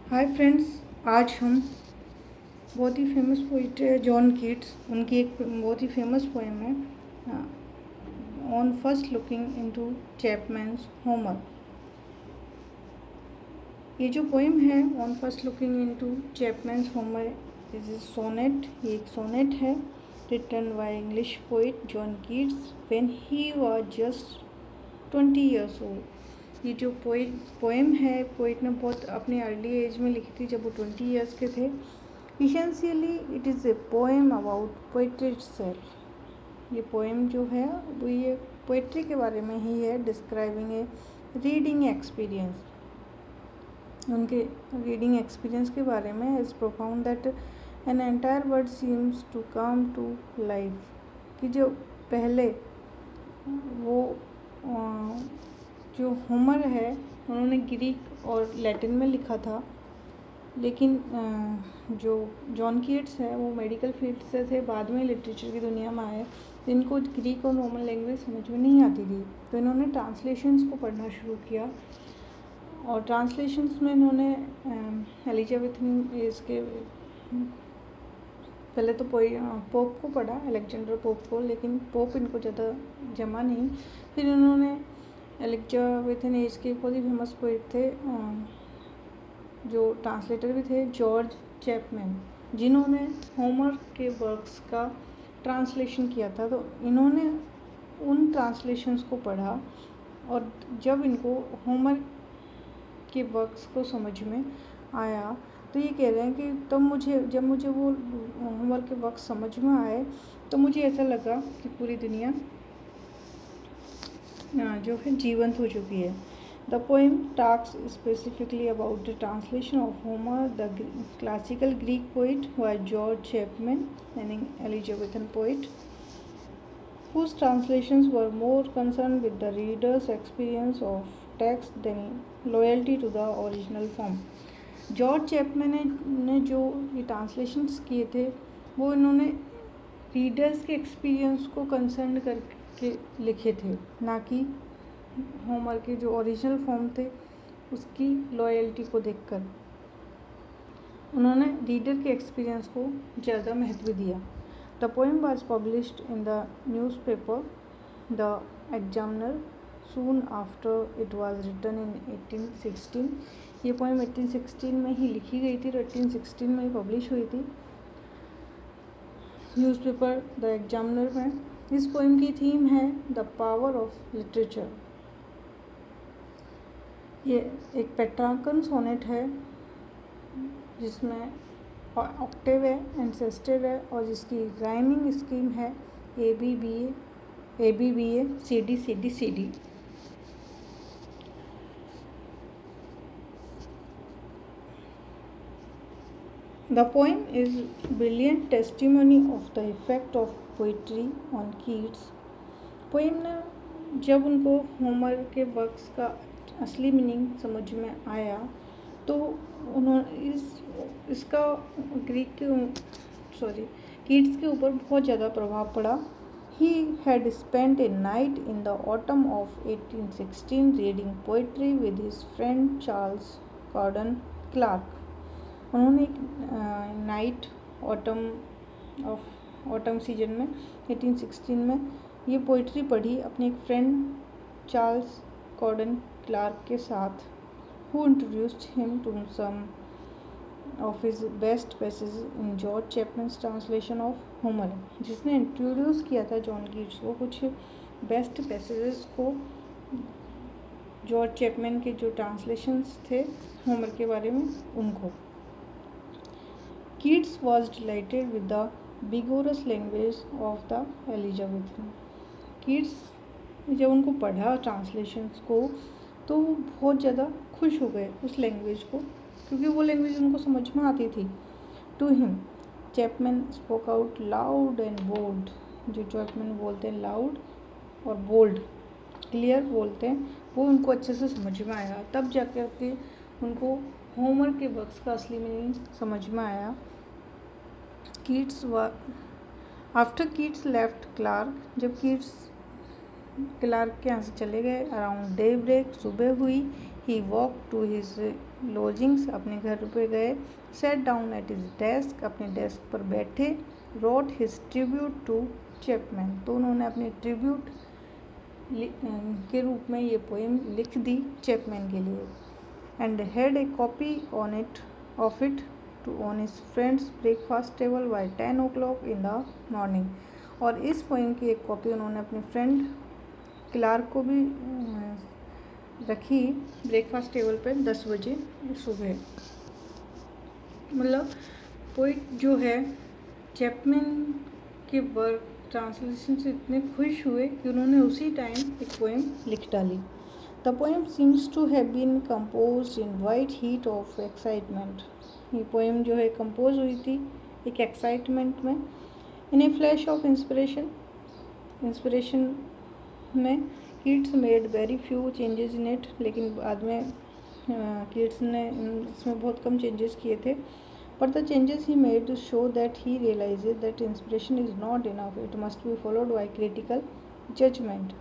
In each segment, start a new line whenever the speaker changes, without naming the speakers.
Hi friends. आज हम बहुत ही फेमस पोइट है जॉन कीट्स, उनकी एक बहुत ही फेमस पोएम है on first looking into Chapman's Homer. ये जो पोएम है on first looking into Chapman's Homer is a sonnet. ये एक सोनेट है written by English poet John Keats when he was just 20 years old. ये जो poem है पोइट ने बहुत अपनी अर्ली एज में लिखी थी, जब वो 20 ईयर्स के थे। Essentially it is a poem about poetry itself. ये पोएम जो है वो ये पोइट्री के बारे में ही है, डिस्क्राइबिंग ए रीडिंग एक्सपीरियंस। उनके रीडिंग एक्सपीरियंस के बारे में is profound that an entire world seems to come to life. कि जो पहले वो जो होमर है उन्होंने ग्रीक और लैटिन में लिखा था, लेकिन जो जॉन कीट्स है वो मेडिकल फील्ड से थे, बाद में लिटरेचर की दुनिया में आए। इनको ग्रीक और रोमन लैंग्वेज समझ में नहीं आती थी, तो इन्होंने ट्रांसलेशंस को पढ़ना शुरू किया। और ट्रांसलेशंस में इन्होंने एलिजाबेथ इसके पहले तो पोप को पढ़ा, अलेक्जेंडर पोप को, लेकिन पोप इनको ज़्यादा जमा नहीं। फिर इन्होंने एलिजाबेथन एज के बहुत ही फेमस पोइट थे, जो ट्रांसलेटर भी थे, जॉर्ज चैपमैन, जिन्होंने होमर के वर्क्स का ट्रांसलेशन किया था। तो इन्होंने उन ट्रांसलेशंस को पढ़ा, और जब इनको होमर के वर्क्स को समझ में आया तो ये कह रहे हैं कि तब जब मुझे वो होमर के वर्क्स समझ में आए तो मुझे ऐसा लगा कि पूरी दुनिया जो है जीवंत हो चुकी है। The poem talks specifically about the translation of Homer, the classical Greek poet, by George Chapman, an Elizabethan poet, whose translations were more concerned with the reader's experience of text than loyalty to the original form. George Chapman ने जो ये translations किए थे वो इन्होंने readers के experience को concern करके लिखे थे, ना कि होमर के जो ओरिजिनल फॉर्म थे उसकी लॉयल्टी को देखकर। उन्होंने रीडर के एक्सपीरियंस को ज़्यादा महत्व दिया। The poem was published in the newspaper the Examiner soon after it was written in 1816। ये पोएम 1816 में ही लिखी गई थी और 1816 में ही पब्लिश हुई थी न्यूज़पेपर द एग्जामिनर में। इस पोएम की थीम है द पावर ऑफ लिटरेचर। ये एक पेट्रार्कन सोनेट है जिसमें ऑक्टेव है, एंसेस्टर है, और जिसकी राइमिंग स्कीम है ABBA CD। The poem is brilliant testimony of the effect of poetry on Keats. Poem ने जब उनको होमर के वर्क्स का असली मीनिंग समझ में आया तो उन्होंने इसका कीट्स के ऊपर बहुत ज़्यादा प्रभाव पड़ा। He had spent a night in the autumn of 1816 reading poetry with his friend Charles Gordon Clark. उन्होंने एक नाइट ऑटम सीजन में 1816 में ये पोइट्री पढ़ी अपने एक फ्रेंड चार्ल्स गॉर्डन क्लार्क के साथ, who introduced him to some of his best passage in George Chapman's translation of Homer. जिसने इंट्रोड्यूस किया था जॉन कीट्स को कुछ बेस्ट पैसेजेस को, जॉर्ज चैपमैन के जो ट्रांसलेशंस थे होमर के बारे में उनको। Keats was delighted with the vigorous language of the Elizabethan. Keats जब उनको पढ़ा ट्रांसलेशंस को तो वो बहुत ज़्यादा खुश हो गए उस लैंग्वेज को, क्योंकि वो लैंग्वेज उनको समझ में आती थी। To him Chapman spoke out loud and bold. जो चैपमैन बोलते हैं लाउड और बोल्ड, क्लियर बोलते हैं, वो उनको अच्छे से समझ में आया। तब जाकर के उनको होमर के वर्क्स का असली मीनिंग समझ में आया। आफ्टर कीट्स लेफ्ट क्लार्क, जब कीट्स क्लार्क के यहाँ से चले गए, अराउंड डे ब्रेक, सुबह हुई, he walk to his lodgings, अपने घर पे गए। Sat down at his desk, अपने डेस्क पर बैठे। Wrote his tribute to Chapman, तो उन्होंने अपने ट्रिब्यूट के रूप में ये पोएम लिख दी चैपमैन के लिए। And had a copy on it of it to on his friends breakfast table by 10 o'clock in the morning. और इस पोएम की एक कॉपी उन्होंने अपने फ्रेंड क्लार्क को भी रखी ब्रेकफास्ट टेबल पे 10 बजे सुबह। मतलब पोइट जो है चैपमैन के वर्क ट्रांसलेशन से इतने खुश हुए कि उन्होंने उसी टाइम एक पोएम लिख डाली। The poem seems to have been composed in white heat of excitement. ये पोएम जो है कंपोज हुई थी एक एक्साइटमेंट में। In a flash of inspiration में Keats made very few changes in it, लेकिन बाद में कीट्स ने इसमें बहुत कम चेंजेस किए थे। But the changes he made show that he realizes that inspiration is not enough. It must be followed by critical judgment.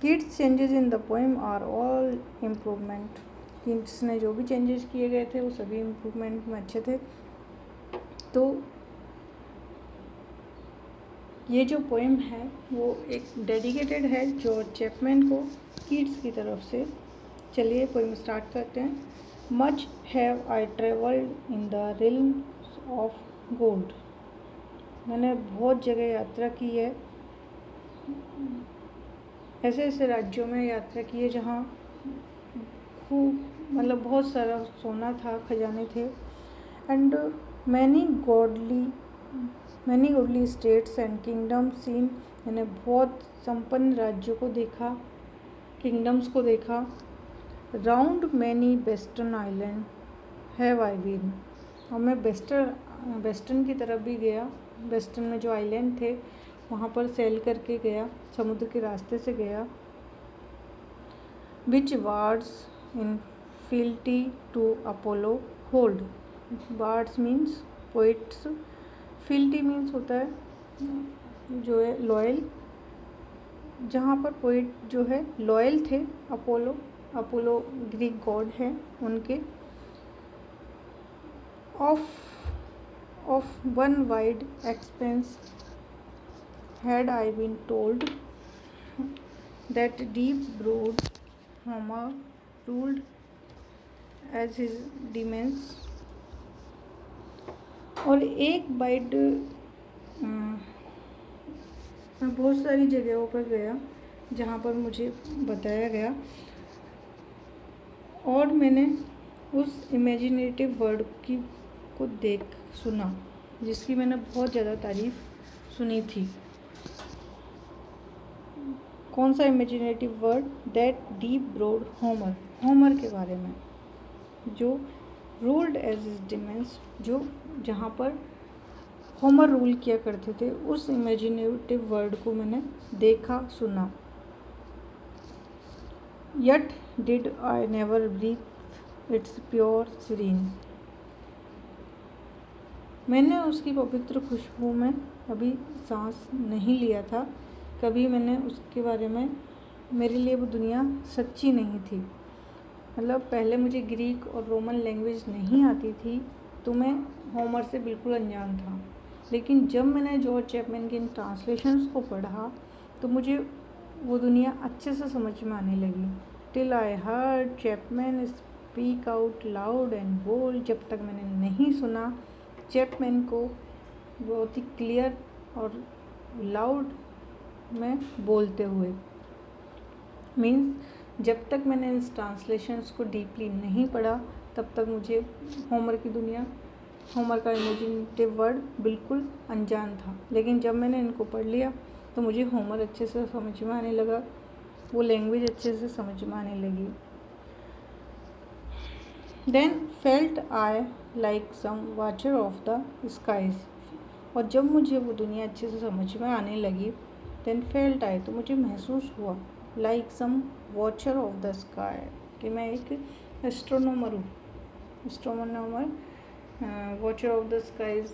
Keats' changes in the poem are all improvement. Keats ने जो भी changes किए गए थे वो सभी improvement में अच्छे थे। तो ये जो poem है वो एक dedicated है जॉर्ज चैपमैन को कीट्स की तरफ से। चलिए poem start करते हैं। Much have I travelled in the realms of gold. मैंने बहुत जगह यात्रा की है, ऐसे ऐसे राज्यों में यात्रा की है जहाँ खूब मतलब बहुत सारा सोना था, खजाने थे। And many godly states and kingdom seen, मैंने बहुत संपन्न राज्यों को देखा, किंगडम्स को देखा। Round many western island have I been, और मैं वेस्टर्न की तरफ भी गया। वेस्टर्न में जो आइलैंड थे वहाँ पर सेल करके गया, समुद्र के रास्ते से गया। Which bards in fealty to Apollo hold, bards means poets, fealty means होता है जो है लॉयल, जहाँ पर पोइट जो है लॉयल थे। अपोलो ग्रीक गॉड है उनके। Of one wide expanse had I been told that deep browed Homer ruled as his demesne. और एक वाइड मैं बहुत सारी जगहों पर गया जहाँ पर मुझे बताया गया और मैंने उस इमेजिनेटिव वर्ड को सुना जिसकी मैंने बहुत ज़्यादा तारीफ़ सुनी थी। कौन सा imaginative word? That deep browed Homer के बारे में, जो रूल्ड एज हिज डिमेंस, जो जहाँ पर होमर रूल किया करते थे, उस इमेजिनेटिव वर्ड को मैंने देखा सुना। Yet did I never breathe its pure serene, मैंने उसकी पवित्र खुशबू में कभी सांस नहीं लिया था, कभी मैंने उसके बारे में, मेरे लिए वो दुनिया सच्ची नहीं थी। मतलब पहले मुझे ग्रीक और रोमन लैंग्वेज नहीं आती थी तो मैं होमर से बिल्कुल अनजान था, लेकिन जब मैंने जॉर्ज चैपमैन के इन ट्रांसलेशंस को पढ़ा तो मुझे वो दुनिया अच्छे से समझ में आने लगी। Till I heard Chapman speak out loud and bold, जब तक मैंने नहीं सुना चैपमैन को बहुत ही क्लियर और लाउड में बोलते हुए। मीन्स जब तक मैंने इस ट्रांसलेशंस को डीपली नहीं पढ़ा तब तक मुझे होमर की दुनिया, होमर का इमेजिनेटिव वर्ड बिल्कुल अनजान था, लेकिन जब मैंने इनको पढ़ लिया तो मुझे होमर अच्छे से समझ में आने लगा, वो लैंग्वेज अच्छे से समझ में आने लगी। Then felt I like some watcher of the skies, और जब मुझे वो दुनिया अच्छे से समझ में आने लगी, देन फेल्ट आई, तो मुझे महसूस हुआ, like some watcher of the sky, कि मैं एक एस्ट्रोनॉमर हूँ। वॉचर ऑफ द स्काईज,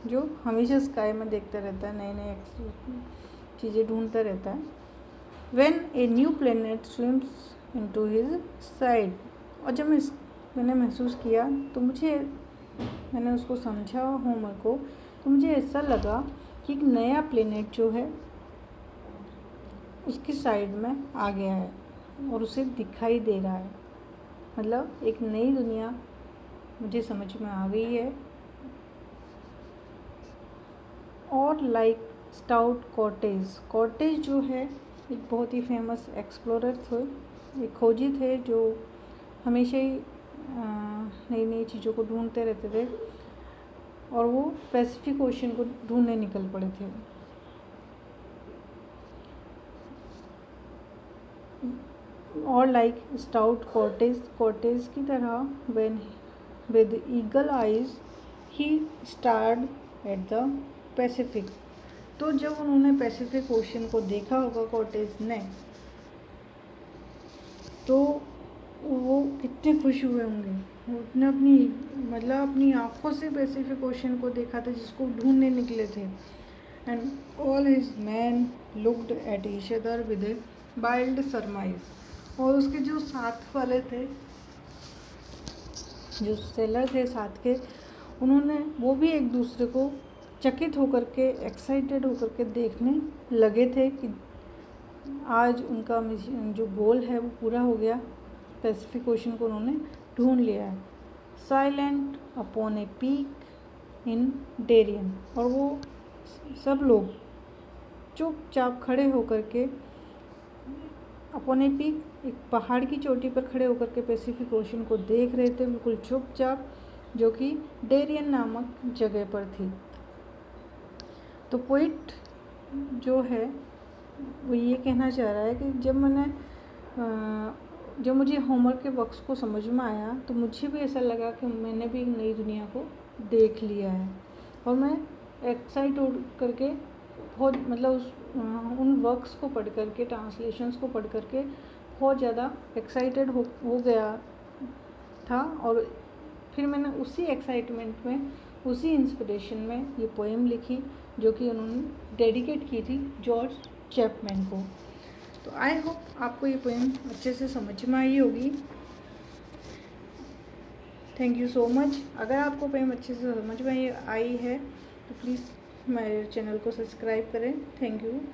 जो हमेशा स्काई में देखता रहता है, नए नए चीज़ें ढूंढता रहता है। When a new planet swims into his side। और जब मैंने महसूस किया तो मैंने उसको समझा होमर को, तो मुझे ऐसा लगा कि एक नया प्लेनेट जो है उसकी साइड में आ गया है और उसे दिखाई दे रहा है। मतलब एक नई दुनिया मुझे समझ में आ गई है। और लाइक स्टाउट कॉर्टेज जो है एक बहुत ही फेमस एक्सप्लोरर थे, एक खोजी थे जो हमेशा ही नई नई चीज़ों को ढूंढते रहते थे और वो पैसिफिक ओशन को ढूंढने निकल पड़े थे। और लाइक स्टाउट कॉर्टेज की तरह when with eagle eyes he stared at the Pacific. तो जब उन्होंने पैसिफिक ओशन को देखा होगा कॉर्टेज ने, तो वो कितने खुश हुए होंगे। उसने अपनी आँखों से पैसिफिक ओशन को देखा था जिसको ढूंढने निकले थे। And all his man looked at each other with a wild सरमाइज। और उसके जो साथ वाले थे, जो सेलर थे साथ के, वो भी एक दूसरे को चकित होकर के, एक्साइटेड होकर के देखने लगे थे कि आज उनका जो गोल है वो पूरा हो गया। पैसिफिक ओशन को उन्होंने ढूंढ लिया है। Silent upon a peak in Darien. और वो सब लोग चुपचाप खड़े होकर के अपॉन ए पीक, एक पहाड़ की चोटी पर खड़े होकर के पैसिफिक ओशन को देख रहे थे, बिल्कुल चुपचाप, जो कि डेरियन नामक जगह पर थी। तो पोइट जो है वो ये कहना चाह रहा है कि जब मुझे होमर के वर्क्स को समझ में आया तो मुझे भी ऐसा लगा कि मैंने भी एक नई दुनिया को देख लिया है। और मैं एक्साइट हो करके बहुत उन वर्क्स को पढ़ करके, ट्रांसलेशंस को पढ़ करके बहुत ज़्यादा एक्साइटेड हो गया था। और फिर मैंने उसी एक्साइटमेंट में, उसी इंस्पिरेशन में ये पोएम लिखी, जो कि उन्होंने डेडिकेट की थी जॉर्ज चैपमैन को। तो आई होप आपको ये पोएम अच्छे से समझ में आई होगी। Thank you so much. अगर आपको पोएम अच्छे से समझ में आई है तो प्लीज़ मेरे चैनल को सब्सक्राइब करें। Thank you.